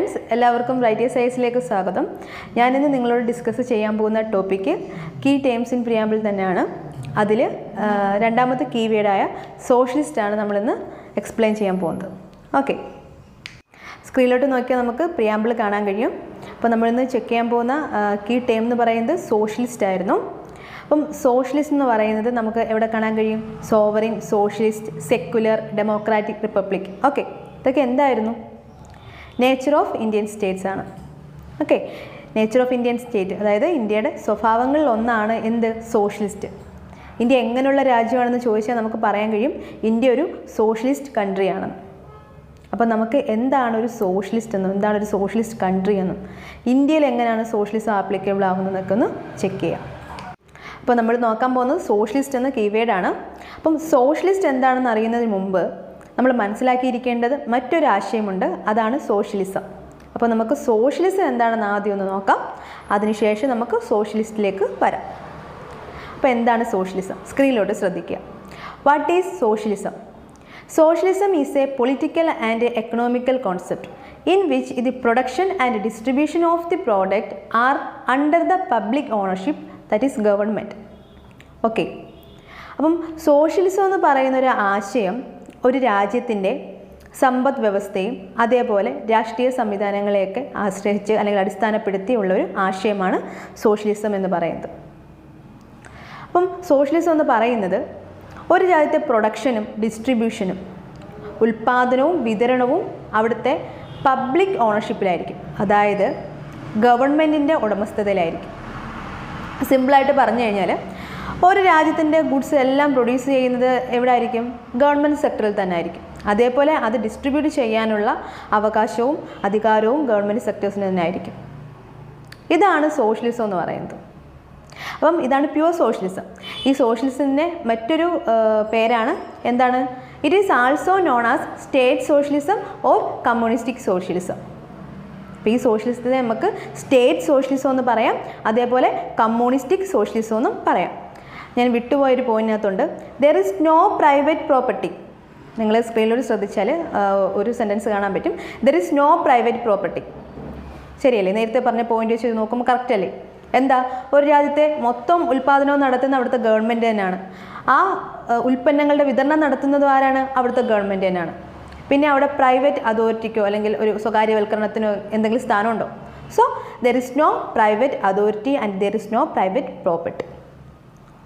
Friends, എല്ലാവർക്കും writers ഐസിലേക്ക് സ്വാഗതം. ഞാനിന്ന് നിങ്ങളോട് ഡിസ്കസ് ചെയ്യാൻ പോകുന്ന topic key terms in preamble തന്നെയാണ്. അതിൽ രണ്ടാമത്തെ കീവേഡായ സോഷ്യലിസ്റ്റാണ് നമ്മളിന്ന് എക്സ്പ്ലെയിൻ ചെയ്യാൻ പോകുന്നത്. ഓക്കെ, സ്ക്രീനിലോട്ട് നോക്കിയാൽ നമുക്ക് പ്രിയാമ്പിൾ കാണാൻ കഴിയും. അപ്പോൾ നമ്മളിന്ന് ചെക്ക് ചെയ്യാൻ പോകുന്ന കീ ടേം എന്ന് പറയുന്നത് സോഷ്യലിസ്റ്റ് ആയിരുന്നു. അപ്പം സോഷ്യലിസ്റ്റ് എന്ന് പറയുന്നത് നമുക്ക് എവിടെ കാണാൻ കഴിയും? Sovereign, socialist, secular, democratic, republic. Okay, ഇതൊക്കെ എന്തായിരുന്നു? നേച്ചർ ഓഫ് ഇന്ത്യൻ സ്റ്റേറ്റ്സ് ആണ്. Okay, nature of Indian state, അതായത് ഇന്ത്യയുടെ സ്വഭാവങ്ങളിൽ ഒന്നാണ് എന്ത്? സോഷ്യലിസ്റ്റ്. ഇന്ത്യ എങ്ങനെയുള്ള രാജ്യമാണെന്ന് ചോദിച്ചാൽ നമുക്ക് പറയാൻ കഴിയും ഇന്ത്യ ഒരു സോഷ്യലിസ്റ്റ് കൺട്രിയാണെന്ന്. അപ്പോൾ നമുക്ക് എന്താണ് ഒരു സോഷ്യലിസ്റ്റ് എന്നും എന്താണ് ഒരു സോഷ്യലിസ്റ്റ് കൺട്രി എന്നും ഇന്ത്യയിൽ എങ്ങനെയാണ് സോഷ്യലിസം ആപ്ലിക്കബിൾ ആകുന്നതെന്നൊക്കെ ഒന്ന് ചെക്ക് ചെയ്യാം. അപ്പോൾ നമ്മൾ നോക്കാൻ പോകുന്നത് സോഷ്യലിസ്റ്റ് എന്ന കീവേഡാണ്. അപ്പം സോഷ്യലിസ്റ്റ് എന്താണെന്ന് അറിയുന്നതിന് മുമ്പ് നമ്മൾ മനസ്സിലാക്കിയിരിക്കേണ്ടത് മറ്റൊരു ആശയമുണ്ട്, അതാണ് സോഷ്യലിസം. അപ്പോൾ നമുക്ക് സോഷ്യലിസം എന്താണെന്ന് ആദ്യം ഒന്ന് നോക്കാം, അതിനുശേഷം നമുക്ക് സോഷ്യലിസ്റ്റിലേക്ക് വരാം. അപ്പോൾ എന്താണ് സോഷ്യലിസം? സ്ക്രീനിലോട്ട് ശ്രദ്ധിക്കുക. What is socialism? Socialism is a political and economical concept in which the production and distribution of the product are under the public ownership, that is government. Okay, അപ്പം സോഷ്യലിസം എന്ന് പറയുന്ന ഒരു ആശയം ഒരു രാജ്യത്തിൻ്റെ സമ്പദ് വ്യവസ്ഥയും അതേപോലെ രാഷ്ട്രീയ സംവിധാനങ്ങളെയൊക്കെ ആശ്രയിച്ച് അല്ലെങ്കിൽ അടിസ്ഥാനപ്പെടുത്തിയുള്ള ഒരു ആശയമാണ് സോഷ്യലിസം എന്ന് പറയുന്നത്. അപ്പം സോഷ്യലിസം എന്ന് പറയുന്നത് ഒരു രാജ്യത്തെ പ്രൊഡക്ഷനും ഡിസ്ട്രിബ്യൂഷനും ഉൽപ്പാദനവും വിതരണവും അവിടുത്തെ പബ്ലിക് ഓണർഷിപ്പിലായിരിക്കും, അതായത് ഗവൺമെൻറ്റിൻ്റെ ഉടമസ്ഥതയിലായിരിക്കും. സിമ്പിളായിട്ട് പറഞ്ഞു കഴിഞ്ഞാൽ ഒരു രാജ്യത്തിൻ്റെ ഗുഡ്സ് എല്ലാം പ്രൊഡ്യൂസ് ചെയ്യുന്നത് എവിടെ ആയിരിക്കും? ഗവൺമെൻറ് സെക്ടറിൽ തന്നെ ആയിരിക്കും. അതേപോലെ അത് ഡിസ്ട്രിബ്യൂട്ട് ചെയ്യാനുള്ള അവകാശവും അധികാരവും ഗവൺമെൻറ് സെക്ടേഴ്സിന് തന്നെ ആയിരിക്കും. ഇതാണ് സോഷ്യലിസം എന്ന് പറയുന്നത്. അപ്പം ഇതാണ് പ്യുവർ സോഷ്യലിസം. ഈ സോഷ്യലിസത്തിൻ്റെ മറ്റൊരു പേരാണ് എന്താണ്? It is also known as state socialism or communistic socialism. അപ്പോൾ ഈ സോഷ്യലിസത്തിനെ നമുക്ക് സ്റ്റേറ്റ് സോഷ്യലിസം എന്ന് പറയാം, അതേപോലെ കമ്മ്യൂണിസ്റ്റിക് സോഷ്യലിസം എന്നും പറയാം. ഞാൻ വിട്ടുപോയൊരു പോയിന്റിനകത്തുണ്ട്, there is no private property. നിങ്ങൾ സ്ക്രീനിലോട് ശ്രദ്ധിച്ചാൽ ഒരു സെൻറ്റൻസ് കാണാൻ പറ്റും, there is no private property. ശരിയല്ലേ? നേരത്തെ പറഞ്ഞ പോയിന്റ് വെച്ച് നോക്കുമ്പോൾ കറക്റ്റ് അല്ലേ? എന്താ? ഒരു രാജ്യത്തെ മൊത്തം ഉൽപ്പാദനവും നടത്തുന്ന അവിടുത്തെ ഗവൺമെൻറ് തന്നെയാണ്. ആ ഉൽപ്പന്നങ്ങളുടെ വിതരണം നടത്തുന്നത് ആരാണ്? അവിടുത്തെ ഗവൺമെൻറ് തന്നെയാണ്. പിന്നെ അവിടെ പ്രൈവറ്റ് അതോറിറ്റിക്കോ അല്ലെങ്കിൽ ഒരു സ്വകാര്യവൽക്കരണത്തിനോ എന്തെങ്കിലും സ്ഥാനമുണ്ടോ? So there is no private authority and there is no private property.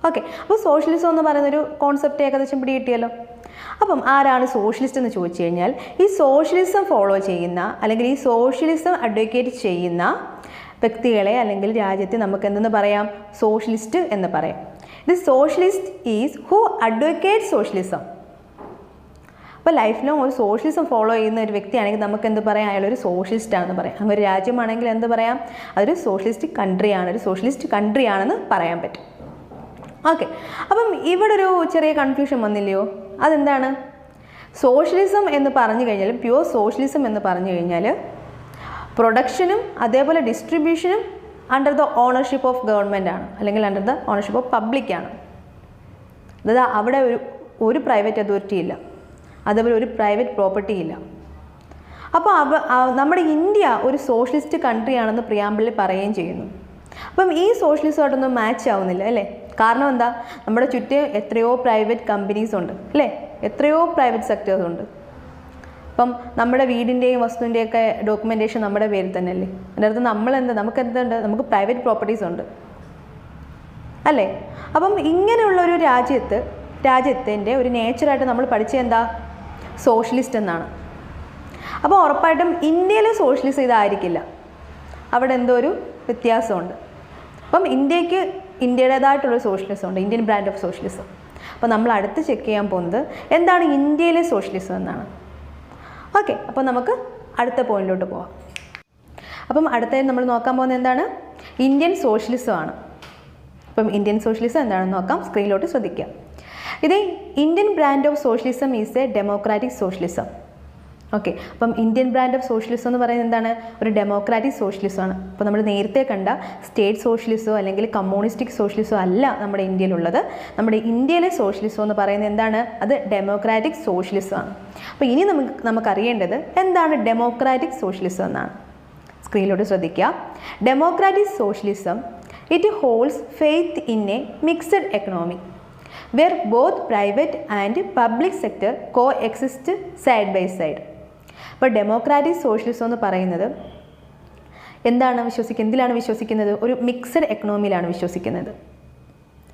Okay, അപ്പോൾ സോഷ്യലിസം എന്ന് പറയുന്നൊരു കോൺസെപ്റ്റ് ഏകദേശം പിടികിട്ടിയല്ലോ. അപ്പം ആരാണ് സോഷ്യലിസ്റ്റ് എന്ന് ചോദിച്ചു കഴിഞ്ഞാൽ ഈ സോഷ്യലിസം ഫോളോ ചെയ്യുന്ന അല്ലെങ്കിൽ ഈ സോഷ്യലിസം അഡ്വക്കേറ്റ് ചെയ്യുന്ന വ്യക്തികളെ അല്ലെങ്കിൽ രാജ്യത്തെ നമുക്ക് എന്തെന്ന് പറയാം? സോഷ്യലിസ്റ്റ് എന്ന് പറയാം. The socialist is who advocate socialism. അപ്പോൾ ലൈഫ് ലോങ് ഒരു സോഷ്യലിസം ഫോളോ ചെയ്യുന്ന ഒരു വ്യക്തിയാണെങ്കിൽ നമുക്ക് എന്ത് പറയാം? അയാളൊരു സോഷ്യലിസ്റ്റ് ആണെന്ന് പറയാം. അങ്ങനെ ഒരു രാജ്യമാണെങ്കിൽ എന്ത് പറയാം? അതൊരു സോഷ്യലിസ്റ്റ് കൺട്രിയാണ്, ഒരു സോഷ്യലിസ്റ്റ് കൺട്രിയാണെന്ന് പറയാൻ പറ്റും. ഓക്കെ, അപ്പം ഇവിടെ ഒരു ചെറിയ കൺഫ്യൂഷൻ വന്നില്ലയോ? അതെന്താണ്? സോഷ്യലിസം എന്ന് പറഞ്ഞു കഴിഞ്ഞാൽ, പ്യുവർ സോഷ്യലിസം എന്ന് പറഞ്ഞു കഴിഞ്ഞാൽ പ്രൊഡക്ഷനും അതേപോലെ ഡിസ്ട്രിബ്യൂഷനും under the ownership of government ആണ്, അല്ലെങ്കിൽ അണ്ടർ ദ ഓണർഷിപ്പ് ഓഫ് പബ്ലിക്കാണ്. അതായത് അവിടെ ഒരു പ്രൈവറ്റ് അതോറിറ്റി ഇല്ല, അതേപോലെ ഒരു പ്രൈവറ്റ് പ്രോപ്പർട്ടി ഇല്ല. അപ്പോൾ നമ്മുടെ ഇന്ത്യ ഒരു സോഷ്യലിസ്റ്റ് കൺട്രിയാണെന്ന് പ്രിയാമ്പിളിൽ പറയുകയും ചെയ്യുന്നു. അപ്പം ഈ സോഷ്യലിസമായിട്ടൊന്നും മാച്ച് ആവുന്നില്ല അല്ലേ? കാരണം എന്താ? നമ്മുടെ ചുറ്റും എത്രയോ പ്രൈവറ്റ് കമ്പനീസ് ഉണ്ട് അല്ലേ? എത്രയോ പ്രൈവറ്റ് സെക്ടേഴ്സ് ഉണ്ട്. അപ്പം നമ്മുടെ വീടിൻ്റെയും വസ്തുവിൻ്റെയൊക്കെ ഡോക്യുമെൻറ്റേഷൻ നമ്മുടെ പേരിൽ തന്നെ അല്ലേ? അതിൻ്റെ അടുത്ത് നമുക്ക് എന്തുണ്ട്? നമുക്ക് പ്രൈവറ്റ് പ്രോപ്പർട്ടീസ് ഉണ്ട് അല്ലേ? അപ്പം ഇങ്ങനെയുള്ളൊരു രാജ്യത്തിൻ്റെ ഒരു നേച്ചറായിട്ട് നമ്മൾ പഠിച്ചത് എന്താ? സോഷ്യലിസ്റ്റ് എന്നാണ്. അപ്പോൾ ഉറപ്പായിട്ടും ഇന്ത്യയിലെ സോഷ്യലിസം ഇതായിരിക്കില്ല, അവിടെ എന്തോ ഒരു വ്യത്യാസമുണ്ട്. അപ്പം ഇന്ത്യക്ക് ഇന്ത്യയുടേതായിട്ടുള്ളൊരു സോഷ്യലിസം ഉണ്ട്, ഇന്ത്യൻ ബ്രാൻഡ് ഓഫ് സോഷ്യലിസം. അപ്പോൾ നമ്മൾ അടുത്ത് ചെക്ക് ചെയ്യാൻ പോകുന്നത് എന്താണ് ഇന്ത്യയിലെ സോഷ്യലിസം എന്നാണ്. ഓക്കെ, അപ്പോൾ നമുക്ക് അടുത്ത പോയിന്റിലോട്ട് പോവാം. അപ്പം അടുത്തായി നമ്മൾ നോക്കാൻ പോകുന്നത് എന്താണ്? ഇന്ത്യൻ സോഷ്യലിസം ആണ്. അപ്പം ഇന്ത്യൻ സോഷ്യലിസം എന്താണെന്ന് നോക്കാം. സ്ക്രീനിലോട്ട് ശ്രദ്ധിക്കുക. ഇത് Indian brand of socialism is A democratic socialism. Okay, അപ്പം ഇന്ത്യൻ ബ്രാൻഡ് ഓഫ് സോഷ്യലിസം എന്ന് പറയുന്നത് എന്താണ്? ഒരു ഡെമോക്രാറ്റിക് സോഷ്യലിസം ആണ്. അപ്പോൾ നമ്മൾ നേരത്തെ കണ്ട സ്റ്റേറ്റ് സോഷ്യലിസമോ അല്ലെങ്കിൽ കമ്മ്യൂണിസ്റ്റിക് സോഷ്യലിസമോ അല്ല നമ്മുടെ ഇന്ത്യയിലുള്ളത്. നമ്മുടെ ഇന്ത്യയിലെ സോഷ്യലിസം എന്ന് പറയുന്നത് എന്താണ്? അത് ഡെമോക്രാറ്റിക് സോഷ്യലിസം ആണ്. അപ്പോൾ ഇനി നമുക്കറിയേണ്ടത് എന്താണ് ഡെമോക്രാറ്റിക് സോഷ്യലിസം എന്നാണ്. സ്ക്രീനിലോട്ട് ശ്രദ്ധിക്കുക. Democratic socialism it holds faith in a mixed economy where both private and public sector coexist side by side. അപ്പോൾ ഡെമോക്രാറ്റിക് സോഷ്യലിസം എന്ന് പറയുന്നത് എന്തിലാണ് വിശ്വസിക്കുന്നത്? ഒരു മിക്സഡ് എക്കണോമിയിലാണ് വിശ്വസിക്കുന്നത്.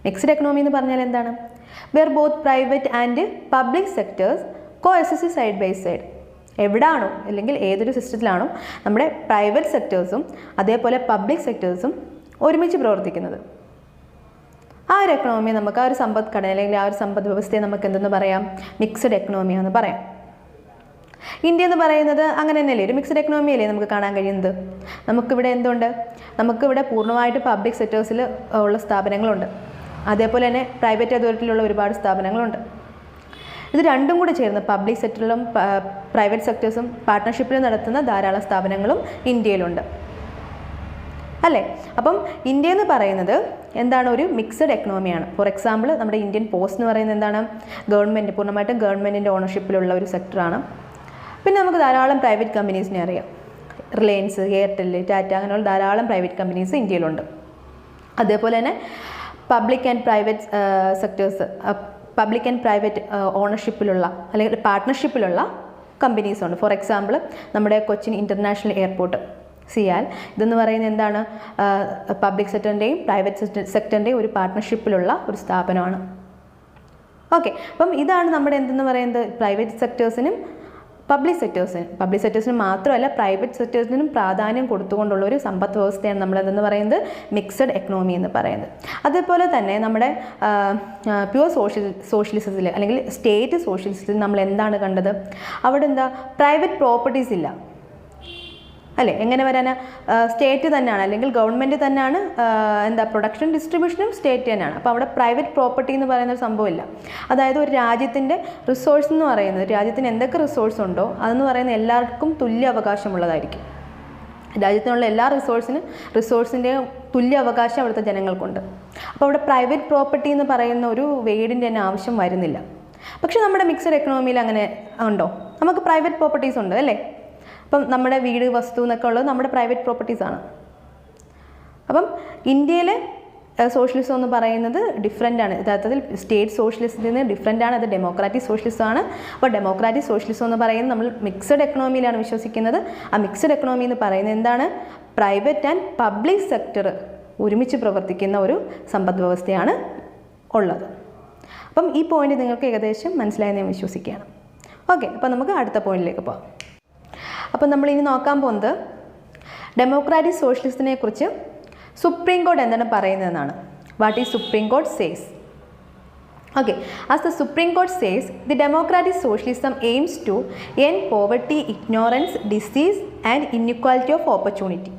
മിക്സഡ് എക്കണോമി എന്ന് പറഞ്ഞാൽ എന്താണ്? Where both private and public sectors coexist side by side. എവിടാണോ അല്ലെങ്കിൽ ഏതൊരു സിസ്റ്റത്തിലാണോ നമ്മുടെ പ്രൈവറ്റ് സെക്ടേഴ്സും അതേപോലെ പബ്ലിക് സെക്ടേഴ്സും ഒരുമിച്ച് പ്രവർത്തിക്കുന്നത്, ആ ഒരു എക്കണോമിയെ നമുക്ക്, ആ ഒരു സമ്പദ്ഘടന അല്ലെങ്കിൽ ആ ഒരു സമ്പദ് വ്യവസ്ഥയെ നമുക്ക് എന്തെന്ന് പറയാം? മിക്സഡ് എക്കണോമിയാന്ന് പറയാം. ഇന്ത്യ എന്ന് പറയുന്നത് അങ്ങനെ തന്നെയല്ലേ, ഒരു മിക്സഡ് എക്കണോമിയല്ലേ നമുക്ക് കാണാൻ കഴിയുന്നത്. നമുക്കിവിടെ എന്തുണ്ട്? നമുക്കിവിടെ പൂർണ്ണമായിട്ട് പബ്ലിക് സെക്ടേഴ്സിൽ ഉള്ള സ്ഥാപനങ്ങളുണ്ട്, അതേപോലെ തന്നെ പ്രൈവറ്റ് അതോറിറ്റിയിലുള്ള ഒരുപാട് സ്ഥാപനങ്ങളുണ്ട്. ഇത് രണ്ടും കൂടെ ചേർന്ന് പബ്ലിക് സെക്ടറിലും പ്രൈവറ്റ് സെക്ടേഴ്സും പാർട്ട്ണർഷിപ്പിൽ നടത്തുന്ന ധാരാളം സ്ഥാപനങ്ങളും ഇന്ത്യയിലുണ്ട് അല്ലേ. അപ്പം ഇന്ത്യ എന്ന് പറയുന്നത് എന്താണ്? ഒരു മിക്സഡ് എക്കണോമിയാണ്. ഫോർ എക്സാമ്പിൾ നമ്മുടെ ഇന്ത്യൻ പോസ്റ്റ് എന്ന് പറയുന്നത് എന്താണ്? ഗവൺമെൻറ്, പൂർണ്ണമായിട്ടും ഗവൺമെൻറ്റിൻ്റെ ഓണർഷിപ്പിലുള്ള ഒരു സെക്ടറാണ്. പിന്നെ നമുക്ക് ധാരാളം പ്രൈവറ്റ് കമ്പനീസിനെ അറിയാം. റിലയൻസ്, എയർടെൽ, ടാറ്റ, അങ്ങനെയുള്ള ധാരാളം പ്രൈവറ്റ് കമ്പനീസ് ഇന്ത്യയിലുണ്ട്. അതേപോലെ തന്നെ public and private sectors, public and private ഓണർഷിപ്പിലുള്ള അല്ലെങ്കിൽ പാർട്ട്ണർഷിപ്പിലുള്ള കമ്പനീസുണ്ട്. ഫോർ എക്സാമ്പിൾ നമ്മുടെ കൊച്ചിൻ ഇൻ്റർനാഷണൽ എയർപോർട്ട്, സിയാൽ, ഇതെന്ന് പറയുന്നത് എന്താണ്? പബ്ലിക് സെക്ടറിൻ്റെയും പ്രൈവറ്റ് സെക്ടറിൻ്റെയും ഒരു പാർട്ട്ണർഷിപ്പിലുള്ള ഒരു സ്ഥാപനമാണ്. ഓക്കെ, അപ്പം ഇതാണ് നമ്മുടെ എന്തെന്ന് പറയുന്നത്? പ്രൈവറ്റ് സെക്ടേഴ്സിനും പബ്ലിക് സെക്ടേഴ്സിനും മാത്രമല്ല പ്രൈവറ്റ് സെക്ടേഴ്സിനും പ്രാധാന്യം കൊടുത്തുകൊണ്ടുള്ള ഒരു സമ്പദ് വ്യവസ്ഥയാണ് നമ്മളെന്തെന്ന് പറയുന്നത്? മിക്സഡ് എക്കണോമി എന്ന് പറയുന്നത്. അതേപോലെ തന്നെ നമ്മുടെ പ്യുവർ സോഷ്യലിസത്തിൽ അല്ലെങ്കിൽ സ്റ്റേറ്റ് സോഷ്യലിസത്തിൽ നമ്മൾ എന്താണ് കണ്ടത്? അവിടെ എന്താ? പ്രൈവറ്റ് പ്രോപ്പർട്ടീസ് ഇല്ല അല്ലേ. എങ്ങനെ വരാനാ? സ്റ്റേറ്റ് തന്നെയാണ് അല്ലെങ്കിൽ ഗവൺമെൻറ് തന്നെയാണ് പ്രൊഡക്ഷൻ ഡിസ്ട്രിബ്യൂഷനും സ്റ്റേറ്റ് തന്നെയാണ്. അപ്പോൾ അവിടെ പ്രൈവറ്റ് പ്രോപ്പർട്ടി എന്ന് പറയുന്ന ഒരു സംഭവമില്ല. അതായത് ഒരു രാജ്യത്തിൻ്റെ റിസോഴ്സ് എന്ന് പറയുന്നത്, രാജ്യത്തിന് എന്തൊക്കെ റിസോഴ്സ് ഉണ്ടോ അതെന്ന് പറയുന്നത് എല്ലാവർക്കും തുല്യ അവകാശമുള്ളതായിരിക്കും. രാജ്യത്തിനുള്ള എല്ലാ റിസോഴ്സിൻ്റെയും തുല്യ അവകാശം അവിടുത്തെ ജനങ്ങൾക്കുണ്ട്. അപ്പോൾ അവിടെ പ്രൈവറ്റ് പ്രോപ്പർട്ടി എന്ന് പറയുന്ന ഒരു വേർഡിൻ്റെ തന്നെ ആവശ്യം വരുന്നില്ല. പക്ഷെ നമ്മുടെ മിക്സഡ് എക്കണോമിയിൽ അങ്ങനെ ഉണ്ടോ? നമുക്ക് പ്രൈവറ്റ് പ്രോപ്പർട്ടീസ് ഉണ്ട് അല്ലേ. അപ്പം നമ്മുടെ വീട്, വസ്തു എന്നൊക്കെ ഉള്ളത് നമ്മുടെ പ്രൈവറ്റ് പ്രോപ്പർട്ടീസാണ്. അപ്പം ഇന്ത്യയിലെ സോഷ്യലിസം എന്ന് പറയുന്നത് ഡിഫറെൻ്റാണ്. യഥാർത്ഥത്തിൽ സ്റ്റേറ്റ് സോഷ്യലിസത്തിൽ നിന്ന് ഡിഫറെൻ്റാണ്. അത് ഡെമോക്രാറ്റിക് സോഷ്യലിസമാണ്. അപ്പോൾ ഡെമോക്രാറ്റിക് സോഷ്യലിസം എന്ന് പറയുന്നത് നമ്മൾ മിക്സഡ് എക്കണോമിയിലാണ് വിശ്വസിക്കുന്നത്. ആ മിക്സഡ് എക്കണോമി എന്ന് പറയുന്നത് എന്താണ്? പ്രൈവറ്റ് ആൻഡ് പബ്ലിക് സെക്ടർ ഒരുമിച്ച് പ്രവർത്തിക്കുന്ന ഒരു സമ്പദ് വ്യവസ്ഥയാണ് ഉള്ളത്. അപ്പം ഈ പോയിന്റ് നിങ്ങൾക്ക് ഏകദേശം മനസ്സിലായെന്ന് ഞാൻ വിശ്വസിക്കുകയാണ്. ഓക്കെ, അപ്പോൾ നമുക്ക് അടുത്ത പോയിന്റിലേക്ക് പോകാം. അപ്പോൾ നമ്മളിനി നോക്കാൻ പോകുന്നത് ഡെമോക്രാറ്റിക് സോഷ്യലിസത്തിനെ കുറിച്ച് സുപ്രീം കോർട്ട് എന്താണ് പറയുന്നതെന്നാണ്. What is supreme court says? Okay, as the Supreme Court says, the democratic socialism aims to end poverty, ignorance, disease and inequality of opportunity.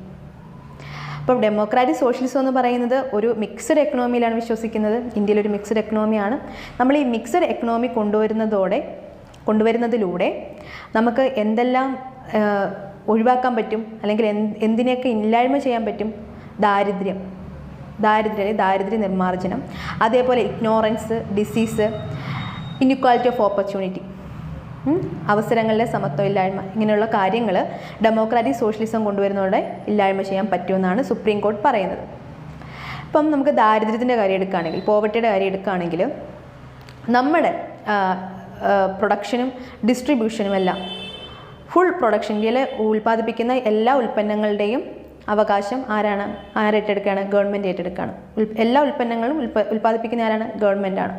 അപ്പോൾ ഡെമോക്രാറ്റിക് സോഷ്യലിസം എന്ന് പറയുന്നത് ഒരു മിക്സഡ് എക്കണോമിയിലാണ് വിശ്വസിക്കുന്നത്. ഇന്ത്യയിലൊരു മിക്സഡ് എക്കണോമിയാണ്. നമ്മൾ ഈ മിക്സഡ് എക്കണോമി കൊണ്ടുവരുന്നതിലൂടെ നമുക്ക് എന്തെല്ലാം ഒഴിവാക്കാൻ പറ്റും, അല്ലെങ്കിൽ എന്തിനെയൊക്കെ ഇല്ലായ്മ ചെയ്യാൻ പറ്റും? ദാരിദ്ര്യ നിർമ്മാർജ്ജനം, അതേപോലെ ignorance, disease, inequality of opportunity, അവസരങ്ങളിലെ സമത്വമില്ലായ്മ, ഇങ്ങനെയുള്ള കാര്യങ്ങൾ ഡെമോക്രാറ്റിക് സോഷ്യലിസം കൊണ്ടുവരുന്നതോടെ ഇല്ലായ്മ ചെയ്യാൻ പറ്റുമെന്നാണ് സുപ്രീം കോർട്ട് പറയുന്നത്. ഇപ്പം നമുക്ക് ദാരിദ്ര്യത്തിൻ്റെ കാര്യം എടുക്കുകയാണെങ്കിൽ, പോവർട്ടിയുടെ കാര്യം എടുക്കുകയാണെങ്കിൽ, നമ്മുടെ പ്രൊഡക്ഷനും ഡിസ്ട്രിബ്യൂഷനും എല്ലാം ഫുൾ പ്രൊഡക്ഷൻ, ഇന്ത്യയിൽ ഉൽപ്പാദിപ്പിക്കുന്ന എല്ലാ ഉൽപ്പന്നങ്ങളുടെയും അവകാശം ആരേറ്റെടുക്കുകയാണ്? ഗവൺമെൻറ് ഏറ്റെടുക്കുകയാണ്. എല്ലാ ഉൽപ്പന്നങ്ങളും ഉൽപ്പാദിപ്പിക്കുന്ന ആരാണ്? ഗവൺമെൻറ്റാണ്.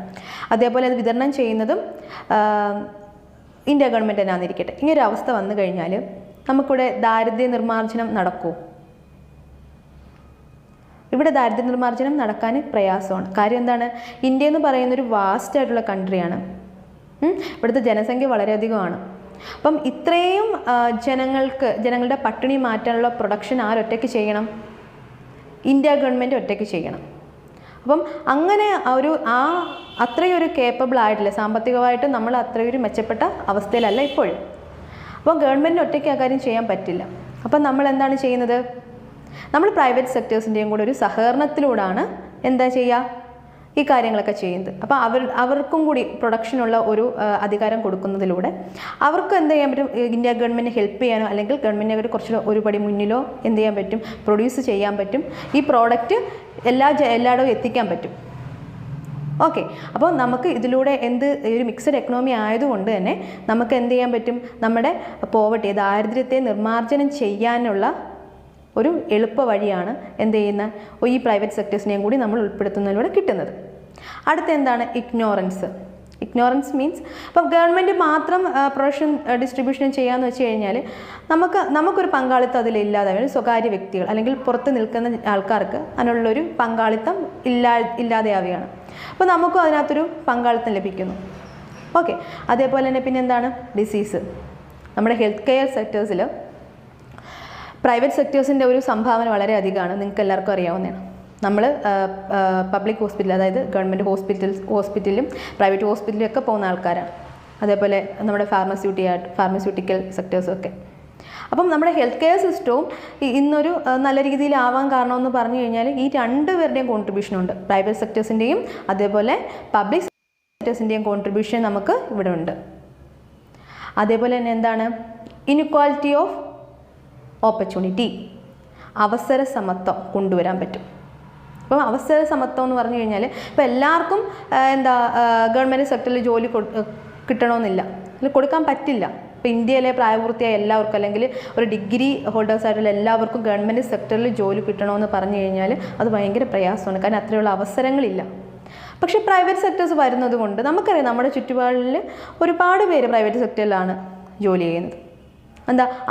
അതേപോലെ അത് വിതരണം ചെയ്യുന്നതും ഇന്ത്യ ഗവൺമെൻറ് തന്നെ ആണെന്നിരിക്കട്ടെ. ഇങ്ങനൊരു അവസ്ഥ വന്നു കഴിഞ്ഞാൽ നമുക്കിവിടെ ദാരിദ്ര്യ നിർമ്മാർജ്ജനം നടക്കുമോ? ഇവിടെ ദാരിദ്ര്യ നിർമ്മാർജ്ജനം നടക്കാൻ പ്രയാസമാണ്. കാര്യം എന്താണ്? ഇന്ത്യ എന്ന് പറയുന്നൊരു വാസ്റ്റ് ആയിട്ടുള്ള കൺട്രിയാണ്. ഇവിടുത്തെ ജനസംഖ്യ വളരെയധികമാണ്. അപ്പം ഇത്രയും ജനങ്ങളുടെ പട്ടിണി മാറ്റാനുള്ള പ്രൊഡക്ഷൻ ആരൊറ്റയ്ക്ക് ചെയ്യണം? ഇന്ത്യ ഗവൺമെൻറ് ഒറ്റയ്ക്ക് ചെയ്യണം. അപ്പം അങ്ങനെ അത്രയൊരു കേപ്പബിൾ ആയിട്ടില്ല, സാമ്പത്തികമായിട്ട് നമ്മൾ അത്രയൊരു മെച്ചപ്പെട്ട അവസ്ഥയിലല്ല ഇപ്പോഴും. അപ്പോൾ ഗവൺമെൻറ് ഒറ്റയ്ക്ക് ആ കാര്യം ചെയ്യാൻ പറ്റില്ല. അപ്പം നമ്മൾ എന്താണ് ചെയ്യുന്നത്? നമ്മൾ പ്രൈവറ്റ് സെക്ടേഴ്സിൻ്റെയും കൂടെ ഒരു സഹകരണത്തിലൂടെയാണ് എന്താ ചെയ്യുക? ഈ കാര്യങ്ങളൊക്കെ ചെയ്യുന്നത്. അപ്പോൾ അവർക്കും കൂടി പ്രൊഡക്ഷനുള്ള ഒരു അധികാരം കൊടുക്കുന്നതിലൂടെ അവർക്ക് എന്ത് ചെയ്യാൻ പറ്റും, ഇന്ത്യ ഗവൺമെൻറ് ഹെൽപ്പ് ചെയ്യാനോ അല്ലെങ്കിൽ ഗവൺമെൻറ്റിനെ കുറച്ച് ഒരു പടി മുന്നിലോ എന്ത് ചെയ്യാൻ പറ്റും, പ്രൊഡ്യൂസ് ചെയ്യാൻ പറ്റും, ഈ പ്രോഡക്റ്റ് എല്ലായിടവും എത്തിക്കാൻ പറ്റും. ഓക്കെ, അപ്പോൾ നമുക്ക് ഇതിലൂടെ ഒരു മിക്സഡ് എക്കണോമി ആയതുകൊണ്ട് തന്നെ നമുക്ക് എന്ത് ചെയ്യാൻ പറ്റും, നമ്മുടെ പോവർട്ടി ദാരിദ്ര്യത്തെ നിർമ്മാർജ്ജനം ചെയ്യാനുള്ള ഒരു എളുപ്പ വഴിയാണ് എന്ത് ചെയ്യുന്ന ഈ പ്രൈവറ്റ് സെക്ടേഴ്സിനെയും കൂടി നമ്മൾ ഉൾപ്പെടുത്തുന്നതിലൂടെ കിട്ടുന്നത്. അടുത്ത എന്താണ്, ഇഗ്നോറൻസ് മീൻസ് ഇപ്പം ഗവൺമെൻറ് മാത്രം പ്രൊഡക്ഷൻ ഡിസ്ട്രിബ്യൂഷൻ ചെയ്യാമെന്ന് വെച്ച് കഴിഞ്ഞാൽ നമുക്കൊരു പങ്കാളിത്തം അതിലില്ലാതെ സ്വകാര്യ വ്യക്തികൾ അല്ലെങ്കിൽ പുറത്ത് നിൽക്കുന്ന ആൾക്കാർക്ക് അതിനുള്ളൊരു പങ്കാളിത്തം ഇല്ലാതെയാവുകയാണ്. അപ്പോൾ നമുക്കും അതിനകത്തൊരു പങ്കാളിത്തം ലഭിക്കുന്നു. ഓക്കെ, അതേപോലെ തന്നെ പിന്നെ എന്താണ്, ഡിസീസ്. നമ്മുടെ ഹെൽത്ത് കെയർ സെക്ടേഴ്സിൽ പ്രൈവറ്റ് സെക്ടേഴ്സിൻ്റെ ഒരു സംഭാവന വളരെ അധികമാണ്, നിങ്ങൾക്ക് എല്ലാവർക്കും അറിയാവുന്നതാണ്. നമ്മൾ പബ്ലിക് ഹോസ്പിറ്റൽ, അതായത് ഗവൺമെൻറ് ഹോസ്പിറ്റലിലും പ്രൈവറ്റ് ഹോസ്പിറ്റലിലും ഒക്കെ പോകുന്ന ആൾക്കാരാണ്. അതേപോലെ നമ്മുടെ ഫാർമസ്യൂട്ടിക്കൽ സെക്ടേഴ്സും ഒക്കെ. അപ്പം നമ്മുടെ ഹെൽത്ത് കെയർ സിസ്റ്റവും ഇന്നൊരു നല്ല രീതിയിലാവാൻ കാരണമെന്ന് പറഞ്ഞു കഴിഞ്ഞാൽ ഈ രണ്ടുപേരുടെയും കോൺട്രിബ്യൂഷനുണ്ട്. പ്രൈവറ്റ് സെക്ടേഴ്സിൻ്റെയും അതേപോലെ പബ്ലിക് സെക്ടേഴ്സിൻ്റെയും കോൺട്രിബ്യൂഷൻ നമുക്ക് ഇവിടെ ഉണ്ട്. അതേപോലെ തന്നെ എന്താണ്, ഇൻഇക്വാലിറ്റി ഓഫ് ഓപ്പർച്യൂണിറ്റി, അവസര സമത്വം കൊണ്ടുവരാൻ പറ്റും. അപ്പം അവസര സമത്വം എന്ന് പറഞ്ഞു കഴിഞ്ഞാൽ ഇപ്പോൾ എല്ലാവർക്കും ഗവൺമെൻറ് സെക്ടറിൽ ജോലി കിട്ടണമെന്നില്ല, കൊടുക്കാൻ പറ്റില്ല. ഇപ്പോൾ ഇന്ത്യയിലെ പ്രായപൂർത്തിയായ എല്ലാവർക്കും അല്ലെങ്കിൽ ഒരു ഡിഗ്രി ഹോൾഡേഴ്സായിട്ടുള്ള എല്ലാവർക്കും ഗവൺമെൻറ് സെക്ടറിൽ ജോലി കിട്ടണമെന്ന് പറഞ്ഞു കഴിഞ്ഞാൽ അത് ഭയങ്കര പ്രയാസമാണ്, കാരണം അത്രയുള്ള അവസരങ്ങളില്ല. പക്ഷേ പ്രൈവറ്റ് സെക്ടേഴ്സ് വരുന്നത് കൊണ്ട് നമുക്കറിയാം, നമ്മുടെ ചുറ്റുപാടിൽ ഒരുപാട് പേര് പ്രൈവറ്റ് സെക്ടറിലാണ് ജോലി ചെയ്യുന്നത്.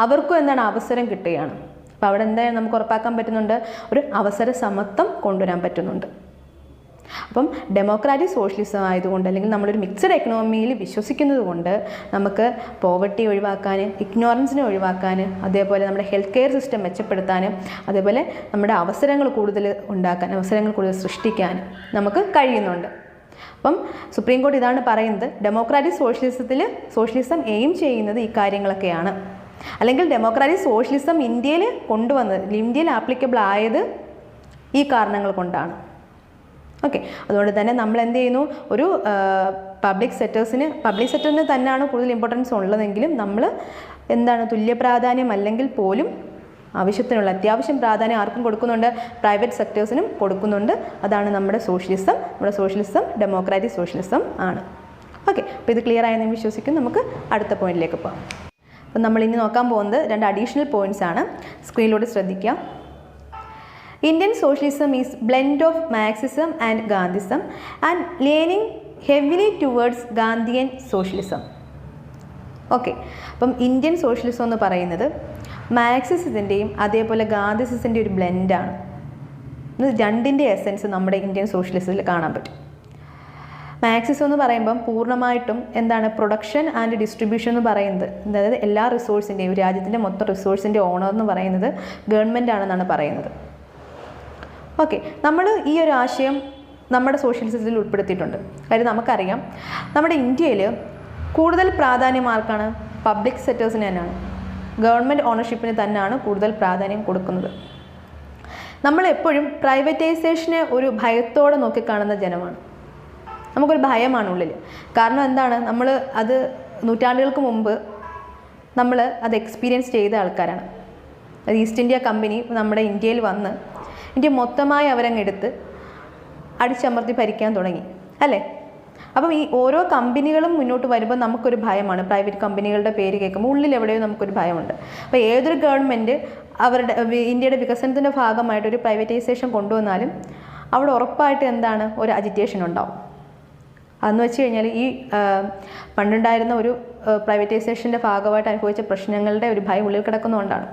അവർക്കും അവസരം കിട്ടുകയാണ്. അപ്പോൾ അവിടെ എന്തായാലും നമുക്ക് ഉറപ്പാക്കാൻ പറ്റുന്നുണ്ട്, ഒരു അവസര സമത്വം കൊണ്ടുവരാൻ പറ്റുന്നുണ്ട്. അപ്പം ഡെമോക്രാറ്റിക് സോഷ്യലിസം ആയതുകൊണ്ട് അല്ലെങ്കിൽ നമ്മളൊരു മിക്സഡ് എക്കണോമിയിൽ വിശ്വസിക്കുന്നത് കൊണ്ട് നമുക്ക് പോവർട്ടി ഒഴിവാക്കാൻ, ഇഗ്നോറൻസിനെ ഒഴിവാക്കാൻ, അതേപോലെ നമ്മുടെ ഹെൽത്ത് കെയർ സിസ്റ്റം മെച്ചപ്പെടുത്താനും അതേപോലെ നമ്മുടെ അവസരങ്ങൾ കൂടുതൽ സൃഷ്ടിക്കാനും നമുക്ക് കഴിയുന്നുണ്ട്. അപ്പം സുപ്രീം കോടതി ഇതാണ് പറയുന്നത്, ഡെമോക്രാറ്റിക് സോഷ്യലിസം എയിം ചെയ്യുന്നത് ഈ കാര്യങ്ങളൊക്കെയാണ്. അല്ലെങ്കിൽ ഡെമോക്രാറ്റിക് സോഷ്യലിസം ഇന്ത്യയിൽ ആപ്ലിക്കബിൾ ആയത് ഈ കാരണങ്ങൾ കൊണ്ടാണ്. ഓക്കെ, അതുകൊണ്ട് തന്നെ നമ്മൾ എന്ത് ചെയ്യുന്നു, ഒരു പബ്ലിക് സെക്ടറിന് തന്നെയാണ് കൂടുതൽ ഇമ്പോർട്ടൻസ് ഉള്ളതെങ്കിലും നമ്മൾ തുല്യ പ്രാധാന്യം അല്ലെങ്കിൽ പോലും അത്യാവശ്യം പ്രാധാന്യം ആർക്കും കൊടുക്കുന്നുണ്ട്, പ്രൈവറ്റ് സെക്ടേഴ്സിനും കൊടുക്കുന്നുണ്ട്. അതാണ് നമ്മുടെ സോഷ്യലിസം ഡെമോക്രാറ്റിക് സോഷ്യലിസം ആണ്. ഓക്കെ, അപ്പോൾ ഇത് ക്ലിയർ ആയെന്ന് വിശ്വസിക്കും. നമുക്ക് അടുത്ത പോയിന്റിലേക്ക് പോകാം. അപ്പം നമ്മൾ ഇനി നോക്കാൻ പോകുന്നത് 2 അഡീഷണൽ പോയിന്റ്സ് ആണ്. സ്ക്രീനിലൂടെ ശ്രദ്ധിക്കുക. Indian socialism is blend of Marxism and Gandhism and learning heavily towards Gandhian socialism. Okay, അപ്പം ഇന്ത്യൻ സോഷ്യലിസം എന്ന് പറയുന്നത് മാർക്സിസത്തിൻ്റെയും അതേപോലെ ഗാന്ധിസത്തിൻ്റെ ഒരു ബ്ലെൻഡാണ്. രണ്ടിൻ്റെ എസൻസ് നമ്മുടെ ഇന്ത്യൻ സോഷ്യലിസത്തിൽ കാണാൻ പറ്റും. മാർക്സിസം എന്ന് പറയുമ്പം പൂർണ്ണമായിട്ടും പ്രൊഡക്ഷൻ ആൻഡ് ഡിസ്ട്രിബ്യൂഷൻ എന്ന് പറയുന്നത്, അതായത് എല്ലാ റിസോഴ്സിൻ്റെയും രാജ്യത്തിൻ്റെ മൊത്തം റിസോഴ്സിൻ്റെ ഓണർ എന്ന് പറയുന്നത് ഗവൺമെൻറ് ആണെന്നാണ് പറയുന്നത്. ഓക്കെ, നമ്മൾ ഈ ഒരു ആശയം നമ്മുടെ സോഷ്യലിസത്തിൽ ഉൾപ്പെടുത്തിയിട്ടുണ്ട്. കാര്യം നമുക്കറിയാം, നമ്മുടെ ഇന്ത്യയിൽ കൂടുതൽ പ്രാധാന്യം ആർക്കാണ്, പബ്ലിക് സെക്ടേഴ്സിന് തന്നെയാണ്, ഗവൺമെൻറ് ഓണർഷിപ്പിന് തന്നെയാണ് കൂടുതൽ പ്രാധാന്യം കൊടുക്കുന്നത്. നമ്മളെപ്പോഴും പ്രൈവറ്റൈസേഷനെ ഒരു ഭയത്തോടെ നോക്കിക്കാണുന്ന ജനമാണ്. നമുക്കൊരു ഭയമാണ് ഉള്ളിൽ. കാരണം നമ്മൾ അത് നൂറ്റാണ്ടുകൾക്ക് മുമ്പ് നമ്മൾ അത് എക്സ്പീരിയൻസ് ചെയ്ത ആൾക്കാരാണ്. അത് ഈസ്റ്റ് ഇന്ത്യ കമ്പനി നമ്മുടെ ഇന്ത്യയിൽ വന്ന് ഇന്ത്യ മൊത്തമായി അവരങ്ങെടുത്ത് അടിച്ചമർത്തി ഭരിക്കാൻ തുടങ്ങി, അല്ലേ? അപ്പം ഈ ഓരോ കമ്പനികളും മുന്നോട്ട് വരുമ്പോൾ നമുക്കൊരു ഭയമാണ്. പ്രൈവറ്റ് കമ്പനികളുടെ പേര് കേൾക്കുമ്പോൾ ഉള്ളിൽ എവിടെയോ നമുക്കൊരു ഭയമുണ്ട്. അപ്പോൾ ഏതൊരു ഗവൺമെൻറ് ഇന്ത്യയുടെ വികസനത്തിൻ്റെ ഭാഗമായിട്ടൊരു പ്രൈവറ്റൈസേഷൻ കൊണ്ടുവന്നാലും അവിടെ ഉറപ്പായിട്ട് ഒരു അജിറ്റേഷൻ ഉണ്ടാവും. അതെന്ന് വെച്ച് കഴിഞ്ഞാൽ ഈ പണ്ടുണ്ടായിരുന്ന ഒരു പ്രൈവറ്റൈസേഷൻ്റെ ഭാഗമായിട്ട് അനുഭവിച്ച പ്രശ്നങ്ങളുടെ ഒരു ഭയം ഉള്ളിൽ കിടക്കുന്നതുകൊണ്ടാണ്.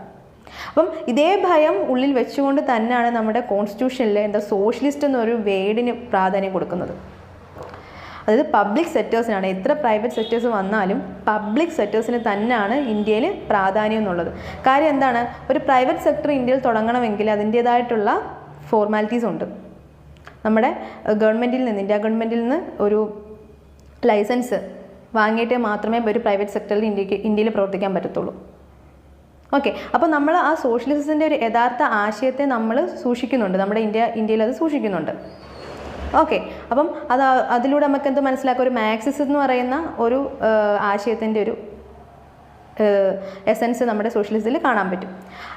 അപ്പം ഇതേ ഭയം ഉള്ളിൽ വെച്ചുകൊണ്ട് തന്നെയാണ് നമ്മുടെ കോൺസ്റ്റിറ്റ്യൂഷനിൽ സോഷ്യലിസ്റ്റ് എന്നൊരു വേർഡിന് പ്രാധാന്യം കൊടുക്കുന്നത്. അതായത് പബ്ലിക് സെക്ടേഴ്സിനാണ്, എത്ര പ്രൈവറ്റ് സെക്ടേഴ്സ് വന്നാലും പബ്ലിക് സെക്ടേഴ്സിന് തന്നെയാണ് ഇന്ത്യയിൽ പ്രാധാന്യം എന്നുള്ളത്. കാര്യം ഒരു പ്രൈവറ്റ് സെക്ടർ ഇന്ത്യയിൽ തുടങ്ങണമെങ്കിൽ അതിൻ്റേതായിട്ടുള്ള ഫോർമാലിറ്റീസ് ഉണ്ട്. നമ്മുടെ ഇന്ത്യ ഗവൺമെൻറ്റിൽ നിന്ന് ഒരു ലൈസൻസ് വാങ്ങിയിട്ടേ മാത്രമേ ഒരു പ്രൈവറ്റ് സെക്ടറിൽ ഇന്ത്യയിൽ പ്രവർത്തിക്കാൻ പറ്റത്തുള്ളൂ. ഓക്കെ, അപ്പോൾ നമ്മൾ ആ സോഷ്യലിസത്തിൻ്റെ ഒരു യഥാർത്ഥ ആശയത്തെ നമ്മൾ സൂക്ഷിക്കുന്നുണ്ട്, നമ്മുടെ ഇന്ത്യയിൽ അത് സൂക്ഷിക്കുന്നുണ്ട്. ഓക്കെ, അപ്പം അതിലൂടെ നമുക്ക് എന്ത് മനസ്സിലാക്കുക, ഒരു മാർക്സിസം എന്ന് പറയുന്ന ഒരു ആശയത്തിൻ്റെ ഒരു എസൻസ് നമ്മുടെ സോഷ്യലിസത്തിൽ കാണാൻ പറ്റും.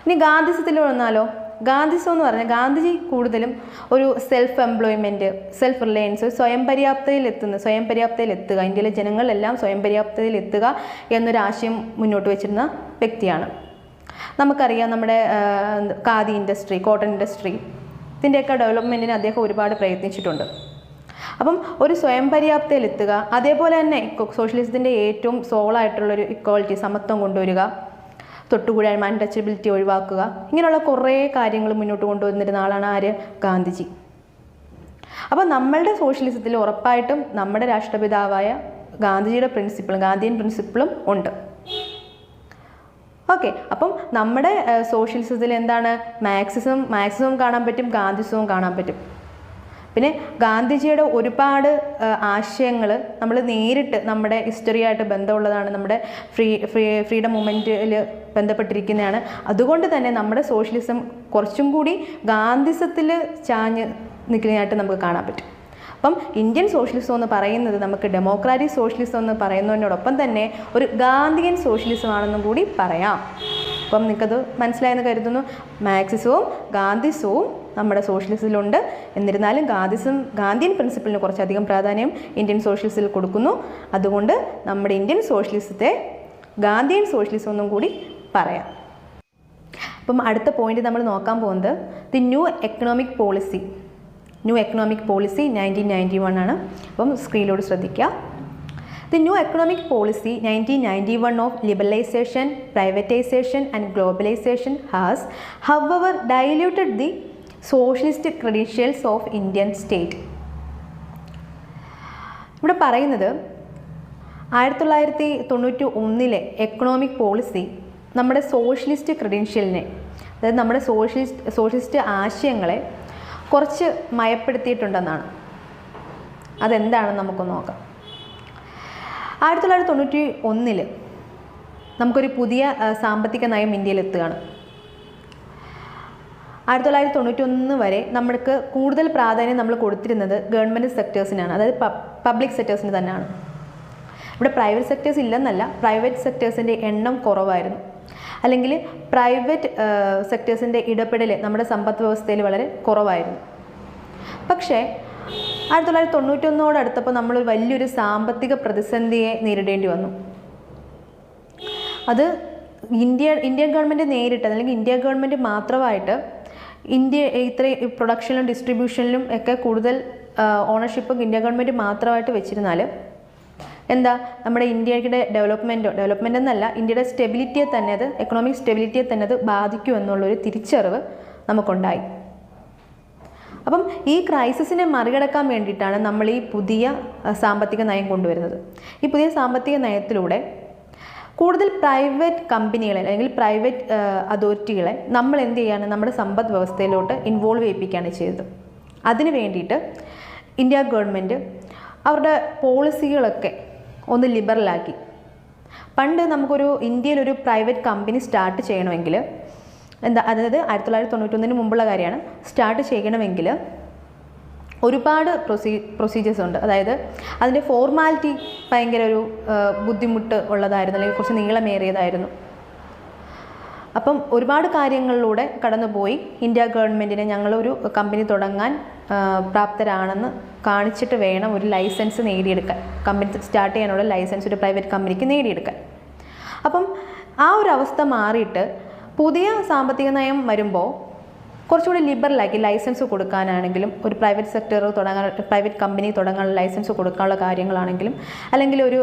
ഇനി ഗാന്ധിസത്തിൽ വന്നാലോ, ഗാന്ധിസം എന്ന് പറഞ്ഞാൽ ഗാന്ധിജി കൂടുതലും ഒരു സെൽഫ് എംപ്ലോയ്മെൻറ്റ്, സെൽഫ് റിലയൻസ്, സ്വയം പര്യാപ്തതയിൽ എത്തുക, ഇന്ത്യയിലെ ജനങ്ങളെല്ലാം സ്വയം പര്യാപ്തതയിൽ എത്തുക എന്നൊരു ആശയം മുന്നോട്ട് വെച്ചിരുന്ന വ്യക്തിയാണ്. നമുക്കറിയാം നമ്മുടെ ഖാദി ഇൻഡസ്ട്രി, കോട്ടൺ ഇൻഡസ്ട്രി, ഇതിൻ്റെയൊക്കെ ഡെവലപ്മെൻറ്റിന് അദ്ദേഹം ഒരുപാട് പ്രയത്നിച്ചിട്ടുണ്ട്. അപ്പം ഒരു സ്വയം പര്യാപ്തതയിൽ എത്തുക, അതേപോലെ തന്നെ സോഷ്യലിസത്തിൻ്റെ ഏറ്റവും സോളായിട്ടുള്ളൊരു ഇക്വാളിറ്റി, സമത്വം കൊണ്ടുവരിക, തൊട്ടുകൂടായ്മ, അൺടച്ചബിലിറ്റി ഒഴിവാക്കുക, ഇങ്ങനെയുള്ള കുറേ കാര്യങ്ങൾ മുന്നോട്ട് കൊണ്ടുവന്നിരുന്ന ആളാണ് ആര്? ഗാന്ധിജി. അപ്പോൾ നമ്മളുടെ സോഷ്യലിസത്തിൽ ഉറപ്പായിട്ടും നമ്മുടെ രാഷ്ട്രപിതാവായ ഗാന്ധിജിയുടെ ഗാന്ധിയൻ പ്രിൻസിപ്പിളും ഉണ്ട്. ഓക്കെ, അപ്പം നമ്മുടെ സോഷ്യലിസത്തിൽ എന്താണ്? മാർക്സിസവും കാണാൻ പറ്റും, ഗാന്ധിസവും കാണാൻ പറ്റും. പിന്നെ ഗാന്ധിജിയുടെ ഒരുപാട് ആശയങ്ങൾ നമ്മൾ നേരിട്ട് നമ്മുടെ ഹിസ്റ്ററിയായിട്ട് ബന്ധമുള്ളതാണ്, നമ്മുടെ ഫ്രീഡം മൂവ്മെൻറ്റിൽ ബന്ധപ്പെട്ടിരിക്കുന്നതാണ്. അതുകൊണ്ട് തന്നെ നമ്മുടെ സോഷ്യലിസം കുറച്ചും കൂടി ഗാന്ധിസത്തിൽ ചാഞ്ഞ് നിൽക്കുന്നതായിട്ട് നമുക്ക് കാണാൻ പറ്റും. അപ്പം ഇന്ത്യൻ സോഷ്യലിസം എന്ന് പറയുന്നത് നമുക്ക് ഡെമോക്രാറ്റിക് സോഷ്യലിസം എന്ന് പറയുന്നതിനോടൊപ്പം തന്നെ ഒരു ഗാന്ധിയൻ സോഷ്യലിസം ആണെന്നും കൂടി പറയാം. അപ്പം നിങ്ങൾക്കത് മനസ്സിലായെന്ന് കരുതുന്നു. മാർക്സിസവും ഗാന്ധിസവും നമ്മുടെ സോഷ്യലിസത്തിലുണ്ട്. എന്നിരുന്നാലും ഗാന്ധിയൻ പ്രിൻസിപ്പിളിന് കുറച്ചധികം പ്രാധാന്യം ഇന്ത്യൻ സോഷ്യലിസത്തിൽ കൊടുക്കുന്നു. അതുകൊണ്ട് നമ്മുടെ ഇന്ത്യൻ സോഷ്യലിസത്തെ ഗാന്ധിയൻ സോഷ്യലിസം എന്നും കൂടി പറയാം. അപ്പം അടുത്ത പോയിന്റ് നമ്മൾ നോക്കാൻ പോകുന്നത് ദി ന്യൂ എക്കണോമിക് പോളിസി 1991 ആണ്. അപ്പം സ്ക്രീനിലോട് ശ്രദ്ധിക്കുക. The new economic policy 1991 of liberalization, privatization and globalization has, however, diluted the socialist credentials of Indian state. ഇവിടെ പറയുന്നത് 1991 എക്കണോമിക് പോളിസി നമ്മുടെ സോഷ്യലിസ്റ്റ് ക്രെഡൻഷ്യലിനെ, അതായത് നമ്മുടെ സോഷ്യലിസ്റ്റ് ആശയങ്ങളെ കുറച്ച് മയപ്പെടുത്തിയിട്ടുണ്ടെന്നാണ്. അതെന്താണെന്ന് നമുക്ക് നോക്കാം. 1991 നമുക്കൊരു പുതിയ സാമ്പത്തിക നയം ഇന്ത്യയിൽ എത്തുകയാണ്. 1991 വരെ നമ്മൾക്ക് കൂടുതൽ പ്രാധാന്യം നമ്മൾ കൊടുത്തിരുന്നത് ഗവൺമെൻറ് സെക്ടേഴ്സിനാണ്, അതായത് പബ്ലിക് സെക്ടേഴ്സിന് തന്നെയാണ്. ഇവിടെ പ്രൈവറ്റ് സെക്ടേഴ്സ് ഇല്ലെന്നല്ല, പ്രൈവറ്റ് സെക്ടേഴ്സിൻ്റെ എണ്ണം കുറവായിരുന്നു, അല്ലെങ്കിൽ പ്രൈവറ്റ് സെക്ടേഴ്സിൻ്റെ ഇടപെടൽ നമ്മുടെ സമ്പദ് വ്യവസ്ഥയിൽ വളരെ കുറവായിരുന്നു. പക്ഷേ 1991 നമ്മൾ വലിയൊരു സാമ്പത്തിക പ്രതിസന്ധിയെ നേരിടേണ്ടി വന്നു. അത് ഇന്ത്യൻ ഗവൺമെൻറ് നേരിട്ട്, അല്ലെങ്കിൽ ഇന്ത്യ ഗവൺമെൻറ് മാത്രമായിട്ട് ഇത്രയും പ്രൊഡക്ഷനിലും ഡിസ്ട്രിബ്യൂഷനിലും ഒക്കെ കൂടുതൽ ഓണർഷിപ്പ് ഇന്ത്യ ഗവൺമെൻറ് മാത്രമായിട്ട് വെച്ചിരുന്നാൽ എന്താ, നമ്മുടെ ഇന്ത്യയുടെ ഡെവലപ്മെൻ്റ് എന്നല്ല, ഇന്ത്യയുടെ സ്റ്റെബിലിറ്റിയെ തന്നെ, അത് എക്കണോമിക് സ്റ്റെബിലിറ്റിയെ തന്നെ അത് ബാധിക്കും എന്നുള്ളൊരു തിരിച്ചറിവ് നമുക്കുണ്ടായി. അപ്പം ഈ ക്രൈസിസിനെ മറികടക്കാൻ വേണ്ടിയിട്ടാണ് നമ്മൾ ഈ പുതിയ സാമ്പത്തിക നയം കൊണ്ടുവരുന്നത്. ഈ പുതിയ സാമ്പത്തിക നയത്തിലൂടെ കൂടുതൽ പ്രൈവറ്റ് കമ്പനികളെ അല്ലെങ്കിൽ പ്രൈവറ്റ് അതോറിറ്റികളെ നമ്മൾ എന്ത് ചെയ്യാണ്, നമ്മുടെ സമ്പദ് വ്യവസ്ഥയിലോട്ട് ഇൻവോൾവ് ചെയ്യിപ്പിക്കുകയാണ് ചെയ്തത്. അതിന് വേണ്ടിയിട്ട് ഇന്ത്യ ഗവൺമെൻറ് അവരുടെ പോളിസികളൊക്കെ ഒന്ന് ലിബറലാക്കി. പണ്ട് നമുക്കൊരു ഇന്ത്യയിലൊരു പ്രൈവറ്റ് കമ്പനി സ്റ്റാർട്ട് ചെയ്യണമെങ്കിൽ അതായത് 1991 മുമ്പുള്ള കാര്യമാണ്, സ്റ്റാർട്ട് ചെയ്യണമെങ്കിൽ ഒരുപാട് പ്രൊസീജിയേഴ്സ് ഉണ്ട്. അതായത് അതിൻ്റെ ഫോർമാലിറ്റി ഭയങ്കര ഒരു ബുദ്ധിമുട്ട് ഉള്ളതായിരുന്നു, അല്ലെങ്കിൽ കുറച്ച് നീളമേറിയതായിരുന്നു. അപ്പം ഒരുപാട് കാര്യങ്ങളിലൂടെ കടന്നുപോയി ഇന്ത്യ ഗവൺമെൻറ്റിനെ ഞങ്ങളൊരു കമ്പനി തുടങ്ങാൻ പ്രാപ്തരാണെന്ന് കാണിച്ചിട്ട് വേണം ഒരു ലൈസൻസ് നേടിയെടുക്കാൻ, കമ്പനി സ്റ്റാർട്ട് ചെയ്യാനുള്ള ലൈസൻസ് ഒരു പ്രൈവറ്റ് കമ്പനിക്ക് നേടിയെടുക്കാൻ. അപ്പം ആ ഒരു അവസ്ഥ മാറിയിട്ട് പുതിയ സാമ്പത്തിക നയം വരുമ്പോൾ കുറച്ചുകൂടി ലിബറലാക്കി, ലൈസൻസ് കൊടുക്കാനാണെങ്കിലും ഒരു പ്രൈവറ്റ് കമ്പനി തുടങ്ങാനുള്ള ലൈസൻസ് കൊടുക്കാനുള്ള കാര്യങ്ങളാണെങ്കിലും, അല്ലെങ്കിൽ ഒരു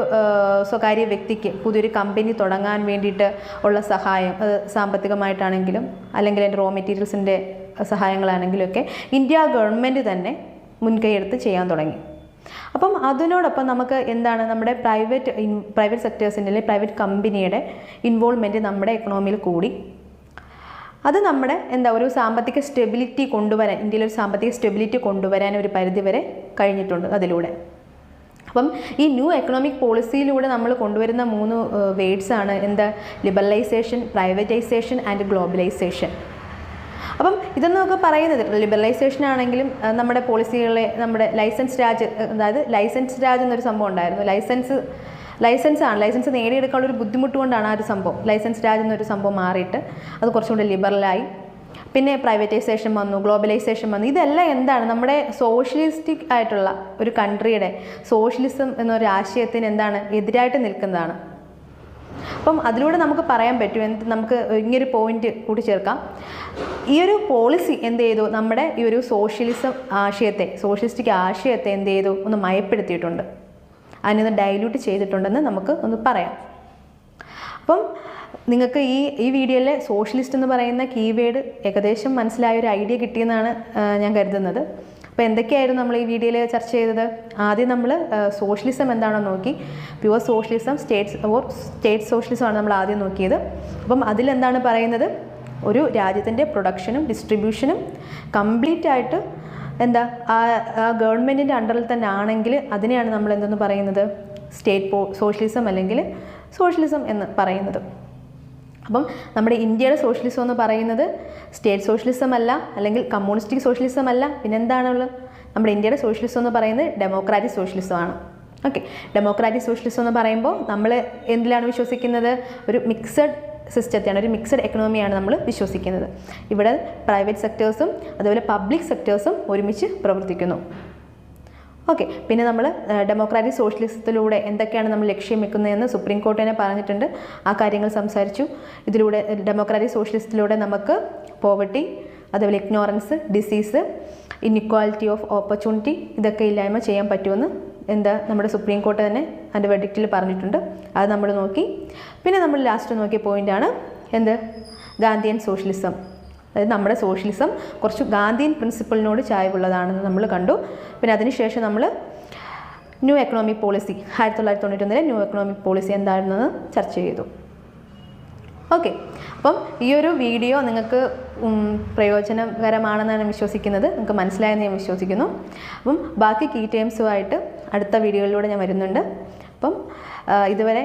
സ്വകാര്യ വ്യക്തിക്ക് പുതിയൊരു കമ്പനി തുടങ്ങാൻ വേണ്ടിയിട്ട് ഉള്ള സഹായം സാമ്പത്തികമായിട്ടാണെങ്കിലും, അല്ലെങ്കിൽ അതിൻ്റെ റോ മെറ്റീരിയൽസിൻ്റെ സഹായങ്ങളാണെങ്കിലും ഒക്കെ ഇന്ത്യ ഗവൺമെൻറ് തന്നെ മുൻകൈയെടുത്ത് ചെയ്യാൻ തുടങ്ങി. അപ്പം അതിനോടൊപ്പം നമുക്ക് എന്താണ്, നമ്മുടെ പ്രൈവറ്റ് സെക്ടേഴ്സിൻ്റെ അല്ലെങ്കിൽ പ്രൈവറ്റ് കമ്പനിയുടെ ഇൻവോൾവ്മെൻറ്റ് നമ്മുടെ എക്കണോമിയിൽ കൂടി. അത് നമ്മുടെ ഒരു സാമ്പത്തിക സ്റ്റെബിലിറ്റി കൊണ്ടുവരാൻ, ഇന്ത്യയിലൊരു സാമ്പത്തിക സ്റ്റെബിലിറ്റി കൊണ്ടുവരാൻ ഒരു പരിധിവരെ കഴിഞ്ഞിട്ടുണ്ട് അതിലൂടെ. അപ്പം ഈ ന്യൂ എക്കണോമിക് പോളിസിയിലൂടെ നമ്മൾ കൊണ്ടുവരുന്ന 3 വേർഡ്സാണ് ലിബറലൈസേഷൻ, പ്രൈവറ്റൈസേഷൻ ആൻഡ് ഗ്ലോബലൈസേഷൻ. അപ്പം ഇതെന്നൊക്കെ പറയുന്നത് ലിബറലൈസേഷൻ ആണെങ്കിലും നമ്മുടെ പോളിസികളെ നമ്മുടെ ലൈസൻസ് രാജ്, അതായത് ലൈസൻസ് രാജ് എന്നൊരു സംഭവം ഉണ്ടായിരുന്നു. ലൈസൻസ് നേടിയെടുക്കാനുള്ള ഒരു ബുദ്ധിമുട്ട് കൊണ്ടാണ് ആ ഒരു സംഭവം ലൈസൻസ് രാജ് എന്നൊരു സംഭവം മാറിയിട്ട് അത് കുറച്ചും കൂടി ലിബറലായി. പിന്നെ പ്രൈവറ്റൈസേഷൻ വന്നു, ഗ്ലോബലൈസേഷൻ വന്നു. ഇതെല്ലാം എന്താണ് നമ്മുടെ സോഷ്യലിസ്റ്റിക് ആയിട്ടുള്ള ഒരു കൺട്രിയുടെ സോഷ്യലിസം എന്നൊരു ആശയത്തിന് എന്താണ് എതിരായിട്ട് നിൽക്കുന്നതാണ്. അപ്പം അതിലൂടെ നമുക്ക് പറയാൻ പറ്റും, നമുക്ക് ഇങ്ങനൊരു പോയിന്റ് കൂട്ടിച്ചേർക്കാം. ഈ ഒരു പോളിസി എന്ത് ചെയ്തു, നമ്മുടെ ഈ ഒരു സോഷ്യലിസം ആശയത്തെ, സോഷ്യലിസ്റ്റിക് ആശയത്തെ എന്ത് ചെയ്തു, ഒന്ന് മയപ്പെടുത്തിയിട്ടുണ്ട്, അതിനൊന്ന് ഡൈല്യൂട്ട് ചെയ്തിട്ടുണ്ടെന്ന് നമുക്ക് ഒന്ന് പറയാം. അപ്പം നിങ്ങൾക്ക് ഈ വീഡിയോയിലെ സോഷ്യലിസ്റ്റ് എന്ന് പറയുന്ന കീവേഡ് ഏകദേശം മനസ്സിലായ ഒരു ഐഡിയ കിട്ടിയെന്നാണ് ഞാൻ കരുതുന്നത്. അപ്പോൾ എന്തൊക്കെയായിരുന്നു നമ്മൾ ഈ വീഡിയോയിൽ ചർച്ച ചെയ്തത്? ആദ്യം നമ്മൾ സോഷ്യലിസം എന്താണെന്ന് നോക്കി. പ്യുവർ സോഷ്യലിസം, സ്റ്റേറ്റ് സോഷ്യലിസമാണ് നമ്മൾ ആദ്യം നോക്കിയത്. അപ്പം അതിലെന്താണ് പറയുന്നത്, ഒരു രാജ്യത്തിൻ്റെ പ്രൊഡക്ഷനും ഡിസ്ട്രിബ്യൂഷനും കംപ്ലീറ്റ് ആയിട്ട് എന്താ ആ ഗവൺമെൻറ്റിൻ്റെ അണ്ടറിൽ തന്നെ ആണെങ്കിൽ അതിനെയാണ് നമ്മൾ എന്തെന്ന് പറയുന്നത്, സ്റ്റേറ്റ് സോഷ്യലിസം അല്ലെങ്കിൽ സോഷ്യലിസം എന്ന് പറയുന്നത്. അപ്പം നമ്മുടെ ഇന്ത്യയുടെ സോഷ്യലിസം എന്ന് പറയുന്നത് സ്റ്റേറ്റ് സോഷ്യലിസം അല്ല, അല്ലെങ്കിൽ കമ്മ്യൂണിസ്റ്റിക് സോഷ്യലിസം അല്ല, പിന്നെ എന്താണുള്ളത്, നമ്മുടെ ഇന്ത്യയുടെ സോഷ്യലിസം എന്ന് പറയുന്നത് ഡെമോക്രാറ്റിക് സോഷ്യലിസമാണ്. ഓക്കെ, ഡെമോക്രാറ്റിക് സോഷ്യലിസം എന്ന് പറയുമ്പോൾ നമ്മൾ എന്തിലാണ് വിശ്വസിക്കുന്നത്, ഒരു മിക്സഡ് സിസ്റ്റത്തെയാണ്, ഒരു മിക്സഡ് എക്കണോമിയാണ് നമ്മൾ വിശ്വസിക്കുന്നത്. ഇവിടെ പ്രൈവറ്റ് സെക്ടേഴ്സും അതുപോലെ പബ്ലിക് സെക്ടേഴ്സും ഒരുമിച്ച് പ്രവർത്തിക്കുന്നു. ഓക്കെ, പിന്നെ നമ്മൾ ഡെമോക്രാറ്റിക് സോഷ്യലിസത്തിലൂടെ എന്തൊക്കെയാണ് നമ്മൾ ലക്ഷ്യം വെക്കുന്നതെന്ന് സുപ്രീം കോർട്ട് തന്നെ പറഞ്ഞിട്ടുണ്ട്. ആ കാര്യങ്ങൾ സംസാരിച്ചു. ഇതിലൂടെ ഡെമോക്രാറ്റിക് സോഷ്യലിസത്തിലൂടെ നമുക്ക് പോവർട്ടി, അതുപോലെ ignorance, disease, inequality of opportunity ഇതൊക്കെ ഇല്ലായ്മ ചെയ്യാൻ പറ്റുമെന്ന് നമ്മുടെ സുപ്രീം കോർട്ട് തന്നെ അതിൻ്റെ വെർഡിക്റ്റിൽ പറഞ്ഞിട്ടുണ്ട്. അത് നമ്മൾ നോക്കി. പിന്നെ നമ്മൾ ലാസ്റ്റ് നോക്കിയ പോയിൻ്റാണ് ഗാന്ധിയൻ സോഷ്യലിസം. അതായത് നമ്മുടെ സോഷ്യലിസം കുറച്ച് ഗാന്ധിയൻ പ്രിൻസിപ്പിളിനോട് ചായ്വുള്ളതാണെന്ന് നമ്മൾ കണ്ടു. പിന്നെ അതിനുശേഷം നമ്മൾ new economic policy 1991 new economic policy എന്താണെന്ന് ചർച്ച ചെയ്തു. ഓക്കെ, അപ്പം ഈ ഒരു വീഡിയോ നിങ്ങൾക്ക് പ്രയോജനകരമാണെന്നാണ് വിശ്വസിക്കുന്നത്, നിങ്ങൾക്ക് മനസ്സിലായെന്ന് ഞാൻ വിശ്വസിക്കുന്നു. അപ്പം ബാക്കി കീ ടേംസുമായിട്ട് അടുത്ത വീഡിയോയിലൂടെ ഞാൻ വരുന്നുണ്ട്. അപ്പം ഇതുവരെ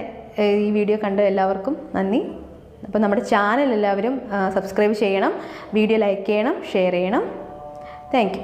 ഈ വീഡിയോ കണ്ട എല്ലാവർക്കും നന്ദി. അപ്പോൾ നമ്മുടെ ചാനൽ എല്ലാവരും സബ്സ്ക്രൈബ് ചെയ്യണം, വീഡിയോ ലൈക്ക് ചെയ്യണം, ഷെയർ ചെയ്യണം. Thank you.